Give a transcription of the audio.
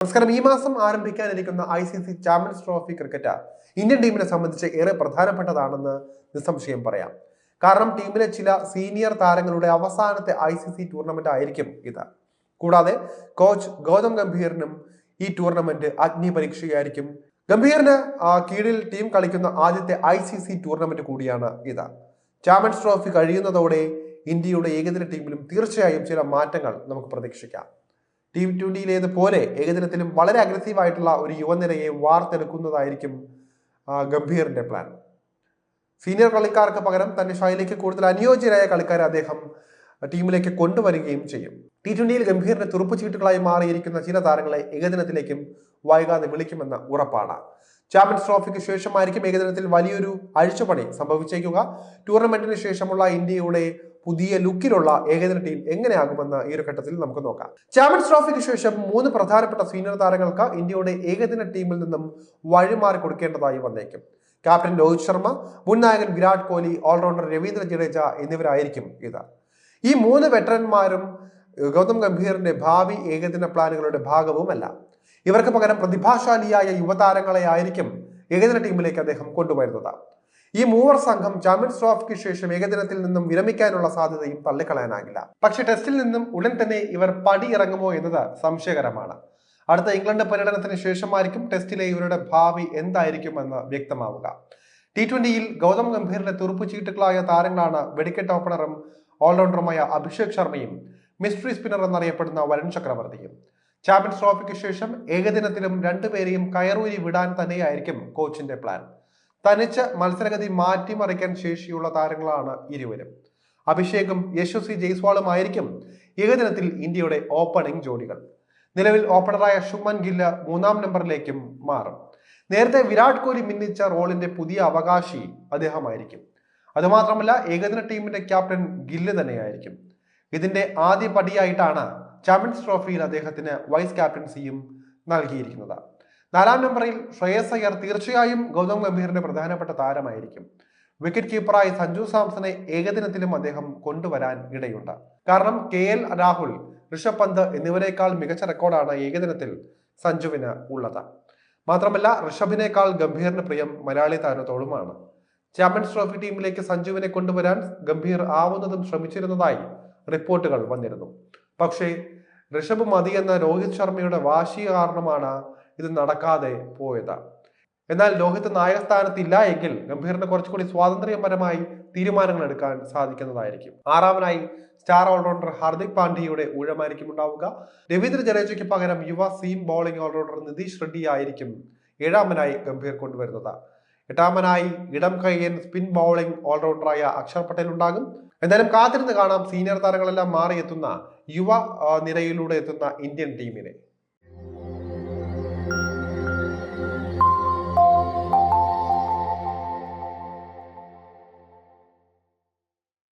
നമസ്കാരം. ഈ മാസം ആരംഭിക്കാനിരിക്കുന്ന ICC champions trophy cricket Indian ടീമിനെ സംബന്ധിച്ച് ഏറെ പ്രധാനപ്പെട്ടതാണെന്ന് നിസ്സംശയം പറയാം. കാരണം ടീമിലെ ചില സീനിയർ താരങ്ങളുടെ അവസാനത്തെ ICC ടൂർണമെന്റ് ആയിരിക്കും ഇത്. കൂടാതെ കോച്ച് ഗൗതം ഗംഭീറിനും ഈ ടൂർണമെന്റ് അഗ്നി പരീക്ഷയായിരിക്കും. ഗംഭീറിന് കീഴിൽ ടീം കളിക്കുന്ന ആദ്യത്തെ ICC ടൂർണമെന്റ് കൂടിയാണ് ഇത്. ചാമ്പ്യൻസ് ട്രോഫി കഴിയുന്നതോടെ ഇന്ത്യയുടെ ഏകദിന ടീമിലും തീർച്ചയായും ചില മാറ്റങ്ങൾ നമുക്ക് പ്രതീക്ഷിക്കാം. T20 പോലെ ഏകദിനത്തിലും വളരെ അഗ്രസീവായിട്ടുള്ള ഒരു യുവനിരയെ വാർത്തെടുക്കുന്നതായിരിക്കും ഗംഭീറിന്റെ പ്ലാൻ. സീനിയർ കളിക്കാർക്ക് പകരം തന്റെ ശൈലിക്ക് കൂടുതൽ അനുയോജ്യരായ കളിക്കാരെ അദ്ദേഹം ടീമിലേക്ക് കൊണ്ടുവരികയും ചെയ്യും. T20 ഗംഭീറിന്റെ തുറുപ്പുചീട്ടുകളായി മാറിയിരിക്കുന്ന ചില താരങ്ങളെ ഏകദിനത്തിലേക്കും വൈകാതെ വിളിക്കുമെന്ന ഉറപ്പാണ്. ചാമ്പ്യൻസ് ട്രോഫിക്ക് ശേഷമായിരിക്കും ഏകദിനത്തിൽ വലിയൊരു അഴിച്ചുപണി സംഭവിച്ചേക്കുക. ടൂർണമെന്റിന് ശേഷമുള്ള ഇന്ത്യയുടെ പുതിയ ലുക്കിലുള്ള ഏകദിന ടീം എങ്ങനെയാകുമെന്ന് ഈ ഒരു ഘട്ടത്തിൽ നമുക്ക് നോക്കാം. ചാമ്പ്യൻസ് ട്രോഫിക്ക് ശേഷം 3 പ്രധാനപ്പെട്ട സീനിയർ താരങ്ങൾക്ക് ഇന്ത്യയുടെ ഏകദിന ടീമിൽ നിന്നും വഴിമാറി കൊടുക്കേണ്ടതായി വന്നേക്കും. ക്യാപ്റ്റൻ രോഹിത് ശർമ്മ, മുൻ നായകൻ വിരാട് കോഹ്ലി, ഓൾറൗണ്ടർ രവീന്ദ്ര ജഡേജ എന്നിവരായിരിക്കും ഇത്. ഈ 3 വെറ്ററന്മാരും ഗൗതം ഗംഭീറിന്റെ ഭാവി ഏകദിന പ്ലാനുകളുടെ ഭാഗവുമല്ല. ഇവർക്ക് പകരം പ്രതിഭാശാലിയായ യുവതാരങ്ങളെ ആയിരിക്കും ഏകദിന ടീമിലേക്ക് അദ്ദേഹം കൊണ്ടുവരുന്നത്. ഈ 3 സംഘം ചാമ്പ്യൻസ് ട്രോഫിക്ക് ശേഷം ഏകദിനത്തിൽ നിന്നും വിരമിക്കാനുള്ള സാധ്യതയും തള്ളിക്കളയാനാകില്ല. പക്ഷേ ടെസ്റ്റിൽ നിന്നും ഉടൻ തന്നെ ഇവർ പടിയിറങ്ങുമോ എന്നത് സംശയകരമാണ്. അടുത്ത ഇംഗ്ലണ്ട് പര്യടനത്തിന് ശേഷമായിരിക്കും ടെസ്റ്റിലെ ഇവരുടെ ഭാവി എന്തായിരിക്കുമെന്ന് വ്യക്തമാവുക. T20 ഗൗതം ഗംഭീറിന്റെ തുറുപ്പുചീട്ടുകളായ താരങ്ങളാണ് വെടിക്കെട്ട് ഓപ്പണറും ഓൾറൗണ്ടറുമായ അഭിഷേക് ശർമ്മയും മിസ്റ്ററി സ്പിന്നർ എന്നറിയപ്പെടുന്ന വരുൺ ചക്രവർത്തിയും. ചാമ്പ്യൻസ് ട്രോഫിക്ക് ശേഷം ഏകദിനത്തിലും രണ്ടുപേരെയും കയറൂരി വിടാൻ തന്നെയായിരിക്കും കോച്ചിന്റെ പ്ലാൻ. തനിച്ച് മത്സരഗതി മാറ്റിമറിക്കാൻ ശേഷിയുള്ള താരങ്ങളാണ് ഇരുവരും. അഭിഷേകും യശസ്വി ജയ്സ്വാളുമായിരിക്കും ഏകദിനത്തിൽ ഇന്ത്യയുടെ ഓപ്പണിംഗ് ജോഡികൾ. നിലവിൽ ഓപ്പണറായ ശുഭ്മൻ ഗില്ല് 3-ാം നമ്പറിലേക്കും മാറും. നേരത്തെ വിരാട് കോഹ്ലി മിന്നിച്ച റോളിന്റെ പുതിയ അവകാശി അദ്ദേഹമായിരിക്കും. അതുമാത്രമല്ല ഏകദിന ടീമിന്റെ ക്യാപ്റ്റൻ ഗില്ല് തന്നെയായിരിക്കും. ഇതിന്റെ ആദ്യ പടിയായിട്ടാണ് ചാമ്പ്യൻസ് ട്രോഫിയിൽ അദ്ദേഹത്തിന് വൈസ് ക്യാപ്റ്റൻസിയും നൽകിയിരിക്കുന്നത്. 4-ാം നമ്പറിൽ ശ്രേയസ് അയ്യർ തീർച്ചയായും ഗൗതം ഗംഭീറിന്റെ പ്രധാനപ്പെട്ട താരമായിരിക്കും. വിക്കറ്റ് കീപ്പറായി സഞ്ജു സാംസണെ ഏകദിനത്തിലും അദ്ദേഹം കൊണ്ടുവരാൻ ഇടയുണ്ട്. കാരണം KL രാഹുൽ, ഋഷഭ് പന്ത് എന്നിവരെക്കാൾ മികച്ച റെക്കോർഡാണ് ഏകദിനത്തിൽ സഞ്ജുവിന് ഉള്ളത്. മാത്രമല്ല ഋഷഭിനേക്കാൾ ഗംഭീറിന് പ്രിയം മലയാളി താരത്തോടുമാണ്. ചാമ്പ്യൻസ് ട്രോഫി ടീമിലേക്ക് സഞ്ജുവിനെ കൊണ്ടുവരാൻ ഗംഭീർ ആവുന്നതും ശ്രമിച്ചിരുന്നതായി റിപ്പോർട്ടുകൾ വന്നിരുന്നു. പക്ഷേ ഋഷഭ് മതിയെന്ന രോഹിത് ശർമ്മയുടെ വാശി കാരണമാണ് ഇത് നടക്കാതെ പോയത്. എന്നാൽ രോഹിത് നായക സ്ഥാനത്തില്ല എങ്കിൽ ഗംഭീറിന് കുറച്ചുകൂടി സ്വാതന്ത്ര്യപരമായി തീരുമാനങ്ങൾ എടുക്കാൻ സാധിക്കുന്നതായിരിക്കും. 6-ാമനായി സ്റ്റാർ ഓൾറൗണ്ടർ ഹാർദിക് പാണ്ഡ്യയുടെ ഊഴമായിരിക്കും ഉണ്ടാവുക. രവീന്ദ്ര ജഡേജയ്ക്ക് പകരം യുവ seam bowling allrounder Nitish Reddy ആയിരിക്കും 7-ാമനായി ഗംഭീർ കൊണ്ടുവരുന്നത്. 8-ാമനായി ഇടം കയ്യൻ സ്പിൻ ബൗളിംഗ് ഓൾറൗണ്ടറായ അക്ഷർ പട്ടേൽ ഉണ്ടാകും. എന്തായാലും കാത്തിരുന്ന് കാണാം സീനിയർ താരങ്ങളെല്ലാം മാറിയെത്തുന്ന യുവ നിരയിലൂടെ എത്തുന്ന ഇന്ത്യൻ ടീമിനെ.